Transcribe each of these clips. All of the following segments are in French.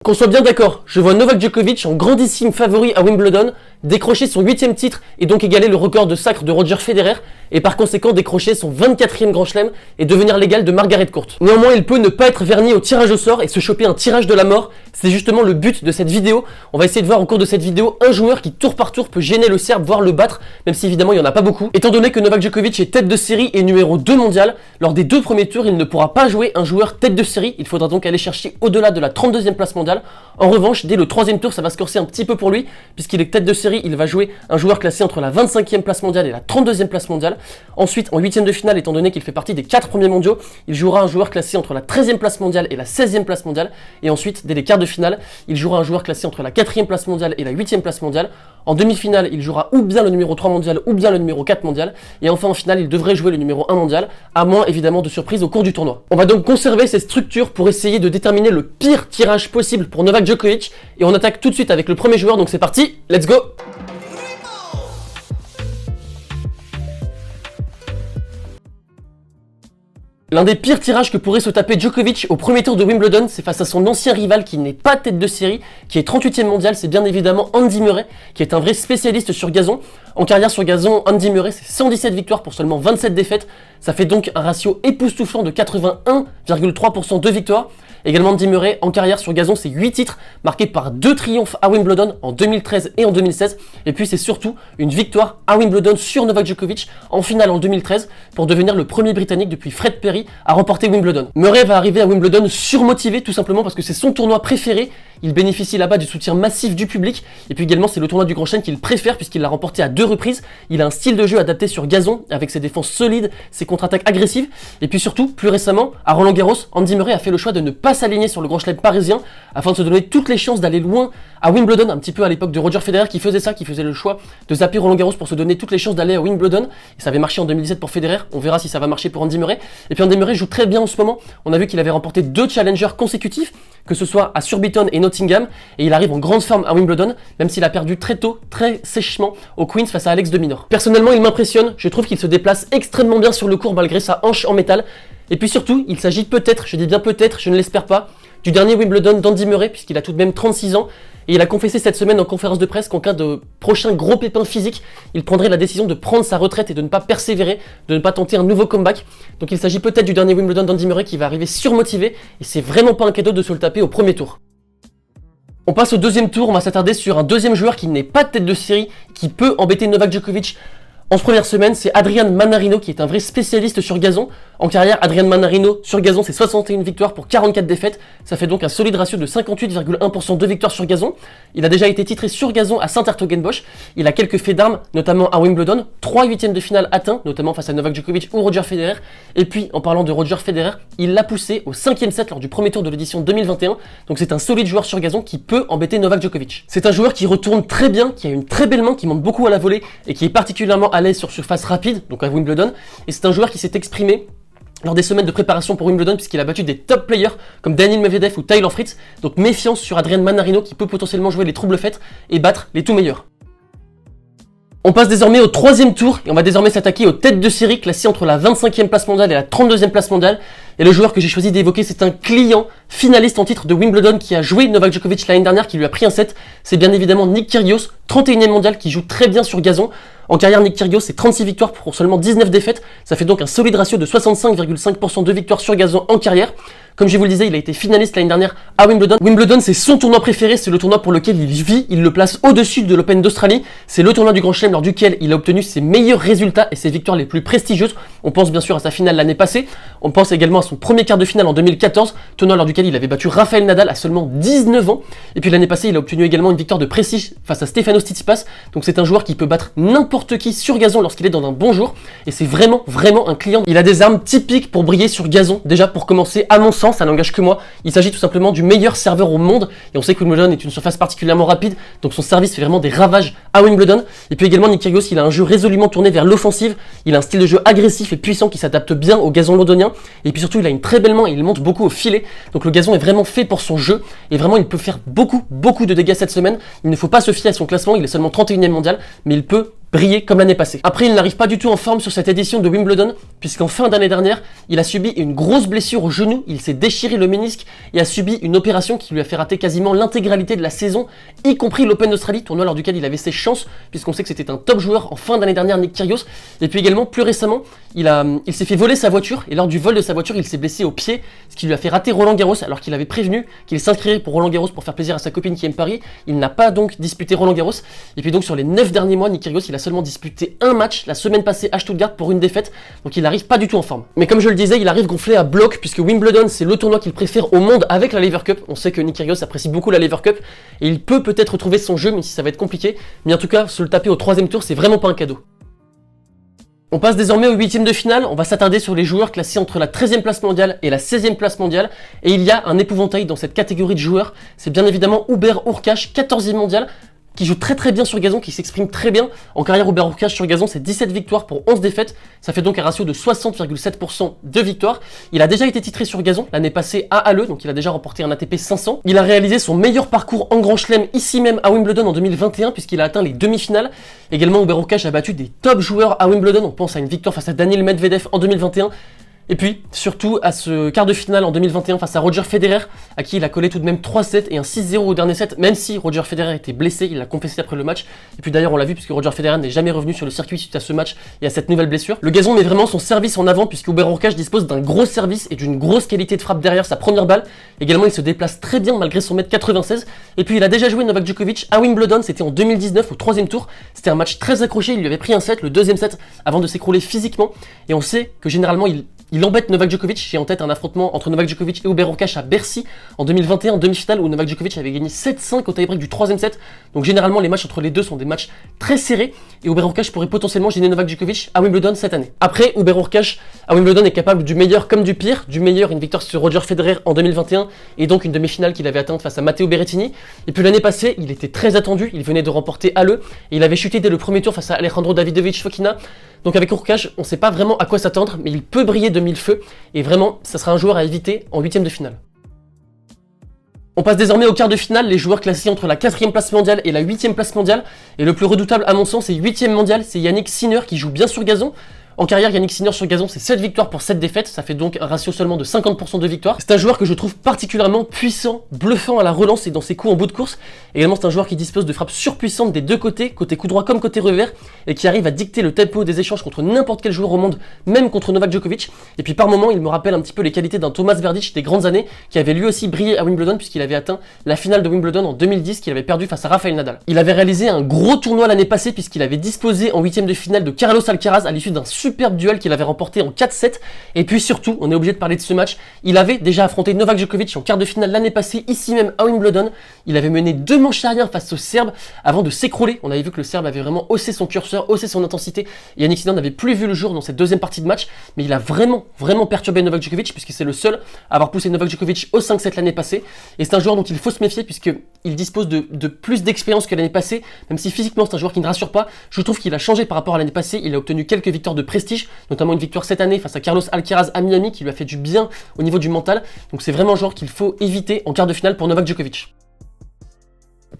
Qu'on soit bien d'accord, je vois Novak Djokovic en grandissime favori à Wimbledon, décrocher son 8e titre et donc égaler le record de sacre de Roger Federer et par conséquent décrocher son 24e Grand Chelem et devenir l'égal de Margaret Court. Néanmoins, il peut ne pas être verni au tirage au sort et se choper un tirage de la mort. C'est justement le but de cette vidéo. On va essayer de voir au cours de cette vidéo un joueur qui tour par tour peut gêner le Serbe, voire le battre, même si évidemment il n'y en a pas beaucoup. Étant donné que Novak Djokovic est tête de série et numéro 2 mondial, lors des 2 premiers tours, il ne pourra pas jouer un joueur tête de série. Il faudra donc aller chercher au-delà de la 32e place mondiale. En revanche, dès le 3e tour, ça va se corser un petit peu pour lui, puisqu'il est tête de série, il va jouer un joueur classé entre la 25e place mondiale et la 32e place mondiale. Ensuite, en 8e de finale, étant donné qu'il fait partie des 4 premiers mondiaux, il jouera un joueur classé entre la 13e place mondiale et la 16e place mondiale. Et ensuite, dès les quarts de finale, il jouera un joueur classé entre la 4e place mondiale et la 8e place mondiale. En demi-finale, il jouera ou bien le numéro 3 mondial ou bien le numéro 4 mondial. Et enfin, en finale, il devrait jouer le numéro 1 mondial, à moins évidemment de surprises au cours du tournoi. On va donc conserver ces structures pour essayer de déterminer le pire tirage possible pour Novak Djokovic. Et on attaque tout de suite avec le premier joueur, donc c'est parti, let's go! L'un des pires tirages que pourrait se taper Djokovic au premier tour de Wimbledon, c'est face à son ancien rival qui n'est pas tête de série, qui est 38e mondial, c'est bien évidemment Andy Murray, qui est un vrai spécialiste sur gazon. En carrière sur gazon, Andy Murray, c'est 117 victoires pour seulement 27 défaites. Ça fait donc un ratio époustouflant de 81,3% de victoires. Également Andy Murray, en carrière sur gazon, c'est 8 titres, marqués par 2 triomphes à Wimbledon en 2013 et en 2016. Et puis c'est surtout une victoire à Wimbledon sur Novak Djokovic en finale en 2013 pour devenir le premier Britannique depuis Fred Perry à remporter Wimbledon. Murray va arriver à Wimbledon surmotivé tout simplement parce que c'est son tournoi préféré. Il bénéficie là-bas du soutien massif du public. Et puis également c'est le tournoi du Grand Chelem qu'il préfère puisqu'il l'a remporté à 2 reprises. Il a un style de jeu adapté sur gazon avec ses défenses solides, ses contre-attaques agressives. Et puis surtout, plus récemment, à Roland-Garros, Andy Murray a fait le choix de ne pas s'aligner sur le Grand Chelem parisien afin de se donner toutes les chances d'aller loin à Wimbledon, un petit peu à l'époque de Roger Federer qui faisait ça, qui faisait le choix de zapper Roland-Garros pour se donner toutes les chances d'aller à Wimbledon. Et ça avait marché en 2017 pour Federer, on verra si ça va marcher pour Andy Murray. Et puis Andy Murray joue très bien en ce moment. On a vu qu'il avait remporté 2 challengers consécutifs, que ce soit à Surbiton et Nottingham, et il arrive en grande forme à Wimbledon, même s'il a perdu très tôt, très sèchement au Queens face à Alex de Minaur. Personnellement, il m'impressionne, je trouve qu'il se déplace extrêmement bien sur le court malgré sa hanche en métal. Et puis surtout, il s'agit peut-être, je dis bien peut-être, je ne l'espère pas, du dernier Wimbledon d'Andy Murray, puisqu'il a tout de même 36 ans, et il a confessé cette semaine en conférence de presse qu'en cas de prochain gros pépin physique, il prendrait la décision de prendre sa retraite et de ne pas persévérer, de ne pas tenter un nouveau comeback. Donc il s'agit peut-être du dernier Wimbledon d'Andy Murray qui va arriver surmotivé, et c'est vraiment pas un cadeau de se le taper au premier tour. On passe au deuxième tour, on va s'attarder sur un deuxième joueur qui n'est pas de tête de série, qui peut embêter Novak Djokovic. En première semaine, c'est Adrian Mannarino qui est un vrai spécialiste sur gazon. En carrière, Adrian Mannarino sur gazon, c'est 61 victoires pour 44 défaites. Ça fait donc un solide ratio de 58,1% de victoires sur gazon. Il a déjà été titré sur gazon à Saint-Hertogenbosch. Il a quelques faits d'armes, notamment à Wimbledon. 3 huitièmes de finale atteints, notamment face à Novak Djokovic ou Roger Federer. Et puis, en parlant de Roger Federer, il l'a poussé au 5e set lors du premier tour de l'édition 2021. Donc c'est un solide joueur sur gazon qui peut embêter Novak Djokovic. C'est un joueur qui retourne très bien, qui a une très belle main, qui monte beaucoup à la volée et qui est particulièrement à l'aise sur surface rapide, donc à Wimbledon. Et c'est un joueur qui s'est exprimé lors des semaines de préparation pour Wimbledon puisqu'il a battu des top players comme Daniil Medvedev ou Taylor Fritz. Donc méfiance sur Adrian Mannarino qui peut potentiellement jouer les troubles faites et battre les tout meilleurs. On passe désormais au 3e tour et on va désormais s'attaquer aux têtes de série classées entre la 25e place mondiale et la 32e place mondiale. Et le joueur que j'ai choisi d'évoquer, c'est un client finaliste en titre de Wimbledon qui a joué Novak Djokovic l'année dernière, qui lui a pris un set. C'est bien évidemment Nick Kyrgios, 31e mondial, qui joue très bien sur gazon. En carrière, Nick Kyrgios, c'est 36 victoires pour seulement 19 défaites. Ça fait donc un solide ratio de 65,5% de victoires sur gazon en carrière. Comme je vous le disais, il a été finaliste l'année dernière à Wimbledon. Wimbledon, c'est son tournoi préféré, c'est le tournoi pour lequel il vit, il le place au-dessus de l'Open d'Australie. C'est le tournoi du Grand Chelem lors duquel il a obtenu ses meilleurs résultats et ses victoires les plus prestigieuses. On pense bien sûr à sa finale l'année passée, on pense également à son premier quart de finale en 2014, tournoi lors duquel il avait battu Rafael Nadal à seulement 19 ans. Et puis l'année passée, il a obtenu également une victoire de prestige face à Stefanos Tsitsipas. Donc c'est un joueur qui peut battre n'importe qui sur gazon lorsqu'il est dans un bon jour. Et c'est vraiment un client. Il a des armes typiques pour briller sur gazon. Déjà pour commencer, à mon sens, ça n'engage que moi, il s'agit tout simplement du meilleur serveur au monde. Et on sait que Wimbledon est une surface particulièrement rapide, donc son service fait vraiment des ravages à Wimbledon. Et puis également Nick Kyrgios, il a un jeu résolument tourné vers l'offensive. Il a un style de jeu agressif et puissant qui s'adapte bien au gazon londonien. Et puis surtout, il a une très belle main et il monte beaucoup au filet. Donc le gazon est vraiment fait pour son jeu. Et vraiment, il peut faire beaucoup de dégâts cette semaine. Il ne faut pas se fier à son classement, il est seulement 31e mondial, mais il peut briller comme l'année passée. Après, il n'arrive pas du tout en forme sur cette édition de Wimbledon, puisqu'en fin d'année dernière, il a subi une grosse blessure au genou, il s'est déchiré le ménisque et a subi une opération qui lui a fait rater quasiment l'intégralité de la saison, y compris l'Open d'Australie, tournoi lors duquel il avait ses chances, puisqu'on sait que c'était un top joueur en fin d'année dernière, Nick Kyrgios. Et puis également, plus récemment, il s'est fait voler sa voiture, et lors du vol de sa voiture, il s'est blessé au pied, ce qui lui a fait rater Roland Garros, alors qu'il avait prévenu qu'il s'inscrirait pour Roland Garros pour faire plaisir à sa copine qui aime Paris. Il n'a pas donc disputé Roland Garros, et puis donc sur les 9 derniers mois, Nick Kyrgios, il a seulement disputé un match la semaine passée à Stuttgart pour une défaite, donc il n'arrive pas du tout en forme. Mais comme je le disais, il arrive gonflé à bloc, puisque Wimbledon c'est le tournoi qu'il préfère au monde avec la Lever Cup. On sait que Nick Kyrgios apprécie beaucoup la Lever Cup, et il peut peut-être retrouver son jeu, même si ça va être compliqué, mais en tout cas, se le taper au 3e tour, c'est vraiment pas un cadeau. On passe désormais au 8e de finale, on va s'attarder sur les joueurs classés entre la 13e place mondiale et la 16e place mondiale, et il y a un épouvantail dans cette catégorie de joueurs, c'est bien évidemment Hubert Hurkacz, 14e mondial, qui joue très très bien sur gazon, qui s'exprime très bien. En carrière, Hubert Hurkacz sur gazon, c'est 17 victoires pour 11 défaites. Ça fait donc un ratio de 60,7% de victoires. Il a déjà été titré sur gazon l'année passée à Halle, donc il a déjà remporté un ATP 500. Il a réalisé son meilleur parcours en Grand Chelem ici même à Wimbledon en 2021, puisqu'il a atteint les demi-finales. Également, Hubert Hurkacz a battu des top joueurs à Wimbledon. On pense à une victoire face à Daniil Medvedev en 2021. Et puis, surtout, à ce quart de finale en 2021 face à Roger Federer, à qui il a collé tout de même 3-7 et un 6-0 au dernier set, même si Roger Federer était blessé, il l'a confessé après le match. Et puis d'ailleurs, on l'a vu, puisque Roger Federer n'est jamais revenu sur le circuit suite à ce match et à cette nouvelle blessure. Le gazon met vraiment son service en avant, puisque Hubert Hurkacz dispose d'un gros service et d'une grosse qualité de frappe derrière sa première balle. Également, il se déplace très bien malgré son 1m96. Et puis, il a déjà joué Novak Djokovic à Wimbledon, c'était en 2019 au 3e tour. C'était un match très accroché, il lui avait pris un set, le 2e set, avant de s'écrouler physiquement. Et on sait que généralement, il embête Novak Djokovic. J'ai en tête un affrontement entre Novak Djokovic et Hubert Hurkacz à Bercy en 2021, en demi-finale, où Novak Djokovic avait gagné 7-5 au tie-break du 3e set. Donc généralement, les matchs entre les deux sont des matchs très serrés, et Hubert Hurkacz pourrait potentiellement gêner Novak Djokovic à Wimbledon cette année. Après, Hubert Hurkacz à Wimbledon est capable du meilleur comme du pire. Du meilleur, une victoire sur Roger Federer en 2021, et donc une demi-finale qu'il avait atteinte face à Matteo Berrettini. Et puis l'année passée, il était très attendu, il venait de remporter Halle, et il avait chuté dès le premier tour face à Alejandro Davidovich Fokina. Donc avec Hurkacz, on ne sait pas vraiment à quoi s'attendre, mais il peut briller de mille feux, et vraiment, ça sera un joueur à éviter en 8e de finale. On passe désormais au quart de finale, les joueurs classés entre la 4e place mondiale et la 8e place mondiale, et le plus redoutable à mon sens, c'est 8e mondial, c'est Yannick Sinner qui joue bien sur gazon. En carrière, Yannick Sinner sur gazon, c'est 7 victoires pour 7 défaites, ça fait donc un ratio seulement de 50% de victoires. C'est un joueur que je trouve particulièrement puissant, bluffant à la relance et dans ses coups en bout de course. Également, c'est un joueur qui dispose de frappes surpuissantes des deux côtés, côté coup droit comme côté revers, et qui arrive à dicter le tempo des échanges contre n'importe quel joueur au monde, même contre Novak Djokovic. Et puis par moments, il me rappelle un petit peu les qualités d'un Thomas Berdych des grandes années, qui avait lui aussi brillé à Wimbledon, puisqu'il avait atteint la finale de Wimbledon en 2010, qu'il avait perdu face à Rafael Nadal. Il avait réalisé un gros tournoi l'année passée, puisqu'il avait disposé en 8e de finale de Carlos Alcaraz à l'issue d'un superbe duel qu'il avait remporté en 4-7, et puis surtout, on est obligé de parler de ce match, il avait déjà affronté Novak Djokovic en quart de finale l'année passée, ici même à Wimbledon. Il avait mené 2 manches à rien face au Serbe avant de s'écrouler. On avait vu que le Serbe avait vraiment haussé son curseur, haussé son intensité, et Yannick Sinner n'avait plus vu le jour dans cette deuxième partie de match, mais il a vraiment perturbé Novak Djokovic, puisque c'est le seul à avoir poussé Novak Djokovic au 5-7 l'année passée, et c'est un joueur dont il faut se méfier, puisqu'il dispose de plus d'expérience que l'année passée, même si physiquement c'est un joueur qui ne rassure pas. Je trouve qu'il a changé par rapport à l'année passée, il a obtenu quelques victoires de prestige, notamment une victoire cette année face à Carlos Alcaraz à Miami qui lui a fait du bien au niveau du mental. Donc c'est vraiment un joueur qu'il faut éviter en quart de finale pour Novak Djokovic.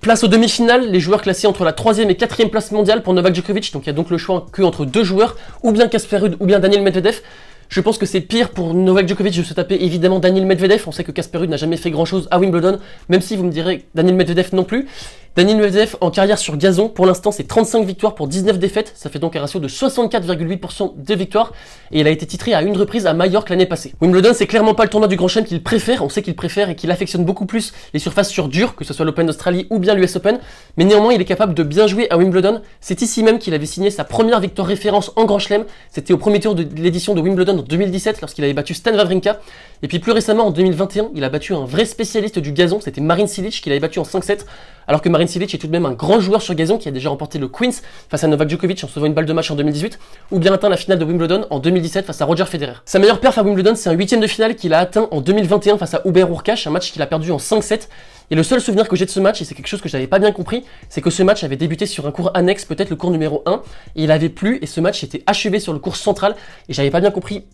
Place aux demi-finales, les joueurs classés entre la 3e et 4e place mondiale pour Novak Djokovic. Donc il y a donc le choix que entre deux joueurs, ou bien Casper Ruud ou bien Daniil Medvedev. Je pense que c'est pire pour Novak Djokovic de se taper évidemment Daniil Medvedev. On sait que Casper Ruud n'a jamais fait grand chose à Wimbledon, même si vous me direz Daniil Medvedev non plus. Daniil Medvedev en carrière sur gazon, pour l'instant c'est 35 victoires pour 19 défaites, ça fait donc un ratio de 64,8% de victoires, et il a été titré à une reprise à Majorque l'année passée. Wimbledon c'est clairement pas le tournoi du Grand Chelem qu'il préfère, on sait qu'il préfère et qu'il affectionne beaucoup plus les surfaces sur dur, que ce soit l'Open d'Australie ou bien l'US Open, mais néanmoins il est capable de bien jouer à Wimbledon. C'est ici même qu'il avait signé sa première victoire référence en Grand Chelem, c'était au premier tour de l'édition de Wimbledon en 2017 lorsqu'il avait battu Stan Wawrinka, et puis plus récemment en 2021 il a battu un vrai spécialiste du gazon, c'était Marin Cilic qu'il avait battu en 5-7, alors que Marin Cilic est tout de même un grand joueur sur gazon qui a déjà remporté le Queens face à Novak Djokovic en sauvant une balle de match en 2018, ou bien atteint la finale de Wimbledon en 2017 face à Roger Federer. Sa meilleure perf à Wimbledon, c'est un 8e de finale qu'il a atteint en 2021 face à Hubert Hurkacz, un match qu'il a perdu en 5-7. Et le seul souvenir que j'ai de ce match, et c'est quelque chose que j'avais pas bien compris, c'est que ce match avait débuté sur un cours annexe, peut-être le cours numéro 1, et il avait plu, et ce match était achevé sur le cours central, et j'avais pas bien compris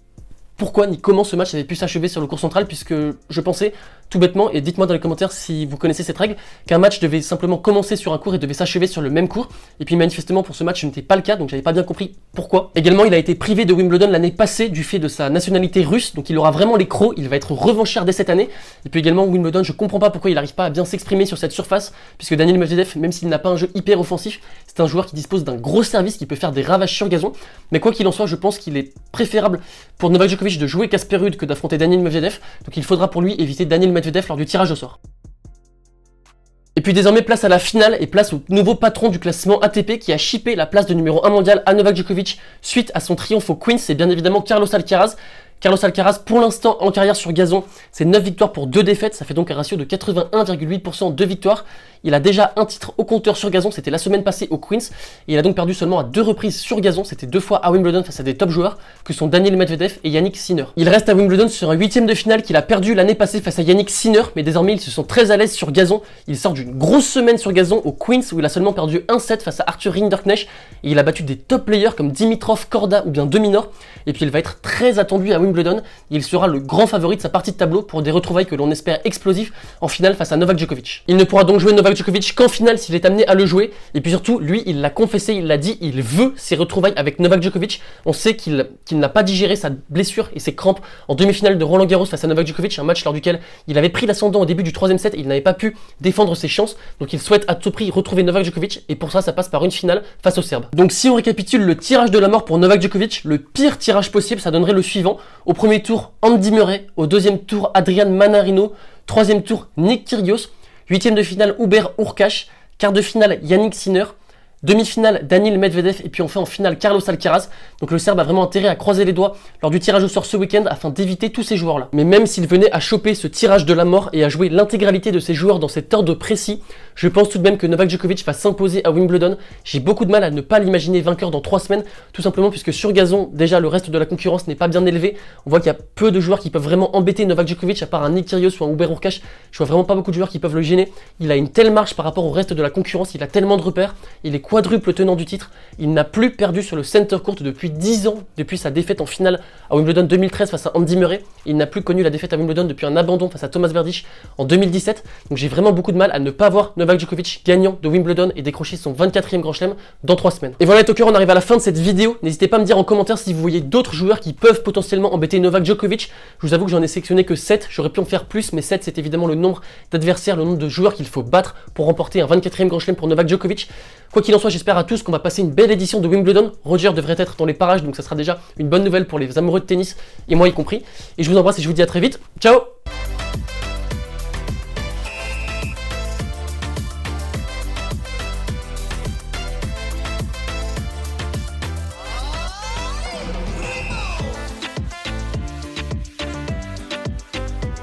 pourquoi ni comment ce match avait pu s'achever sur le cours central, puisque je pensais tout bêtement, et dites-moi dans les commentaires si vous connaissez cette règle, qu'un match devait simplement commencer sur un court et devait s'achever sur le même court. Et puis manifestement pour ce match ce n'était pas le cas, donc j'avais pas bien compris pourquoi. Également il a été privé de Wimbledon l'année passée du fait de sa nationalité russe, donc il aura vraiment les crocs, il va être revanchard dès cette année. Et puis également Wimbledon, je comprends pas pourquoi il n'arrive pas à bien s'exprimer sur cette surface, puisque Daniil Medvedev, même s'il n'a pas un jeu hyper offensif, c'est un joueur qui dispose d'un gros service qui peut faire des ravages sur gazon. Mais quoi qu'il en soit, je pense qu'il est préférable pour Novak Djokovic de jouer Casper Ruud que d'affronter Daniil Medvedev, donc il faudra pour lui éviter Daniil Medvedev lors du tirage au sort. Et puis désormais place à la finale et place au nouveau patron du classement ATP qui a chippé la place de numéro 1 mondial à Novak Djokovic suite à son triomphe au Queens, c'est bien évidemment Carlos Alcaraz. Carlos Alcaraz, pour l'instant en carrière sur gazon, c'est 9 victoires pour 2 défaites, ça fait donc un ratio de 81,8% de victoires. Il a déjà un titre au compteur sur gazon, c'était la semaine passée au Queens, et il a donc perdu seulement à 2 reprises sur gazon, c'était 2 fois à Wimbledon face à des top joueurs, que sont Daniil Medvedev et Yannick Sinner. Il reste à Wimbledon sur un 8ème de finale qu'il a perdu l'année passée face à Yannick Sinner, mais désormais ils se sont très à l'aise sur gazon. Il sort d'une grosse semaine sur gazon au Queens, où il a seulement perdu un set face à Arthur Rinderknecht, et il a battu des top players comme Dimitrov, Korda ou bien Dominor, et puis il va être très attendu à Wimbledon. Il sera le grand favori de sa partie de tableau pour des retrouvailles que l'on espère explosives en finale face à Novak Djokovic. Il ne pourra donc jouer Novak Djokovic qu'en finale s'il est amené à le jouer, et puis surtout, lui, il l'a confessé, il l'a dit, il veut ses retrouvailles avec Novak Djokovic. On sait qu'il n'a pas digéré sa blessure et ses crampes en demi-finale de Roland Garros face à Novak Djokovic, un match lors duquel il avait pris l'ascendant au début du 3ème set et il n'avait pas pu défendre ses chances, donc il souhaite à tout prix retrouver Novak Djokovic, et pour ça, ça passe par une finale face au Serbe. Donc si on récapitule le tirage de la mort pour Novak Djokovic, le pire tirage possible, ça donnerait le suivant. Au premier tour, Andy Murray. Au 2e tour, Adrian Manarino. 3e tour, Nick Kyrgios. 8ème de finale, Hubert Hurkacz. Quart de finale, Yannick Sinner. Demi-finale, Daniil Medvedev, et puis enfin en finale, Carlos Alcaraz. Donc le Serbe a vraiment intérêt à croiser les doigts lors du tirage au sort ce week-end afin d'éviter tous ces joueurs-là. Mais même s'il venait à choper ce tirage de la mort et à jouer l'intégralité de ces joueurs dans cet ordre précis, je pense tout de même que Novak Djokovic va s'imposer à Wimbledon. J'ai beaucoup de mal à ne pas l'imaginer vainqueur dans 3 semaines, tout simplement puisque sur gazon, déjà le reste de la concurrence n'est pas bien élevé. On voit qu'il y a peu de joueurs qui peuvent vraiment embêter Novak Djokovic, à part un Nick Kyrgios ou un Hubert Hurkacz. Je vois vraiment pas beaucoup de joueurs qui peuvent le gêner. Il a une telle marche par rapport au reste de la concurrence, il a tellement de repères, il est quadruple tenant du titre. Il n'a plus perdu sur le center court depuis 10 ans, depuis sa défaite en finale à Wimbledon 2013 face à Andy Murray. Il n'a plus connu la défaite à Wimbledon depuis un abandon face à Thomas Berdych en 2017. Donc j'ai vraiment beaucoup de mal à ne pas voir Novak Djokovic gagnant de Wimbledon et décrocher son 24e Grand Chelem dans 3 semaines. Et voilà les talkers, on arrive à la fin de cette vidéo. N'hésitez pas à me dire en commentaire si vous voyez d'autres joueurs qui peuvent potentiellement embêter Novak Djokovic. Je vous avoue que j'en ai sélectionné que 7, j'aurais pu en faire plus, mais 7 c'est évidemment le nombre d'adversaires, le nombre de joueurs qu'il faut battre pour remporter un 24e Grand Chelem pour Novak Djokovic. Quoi qu'il en soit, j'espère à tous qu'on va passer une belle édition de Wimbledon. Roger devrait être dans les parages, donc ça sera déjà une bonne nouvelle pour les amoureux de tennis, et moi y compris. Et je vous embrasse et je vous dis à très vite. Ciao!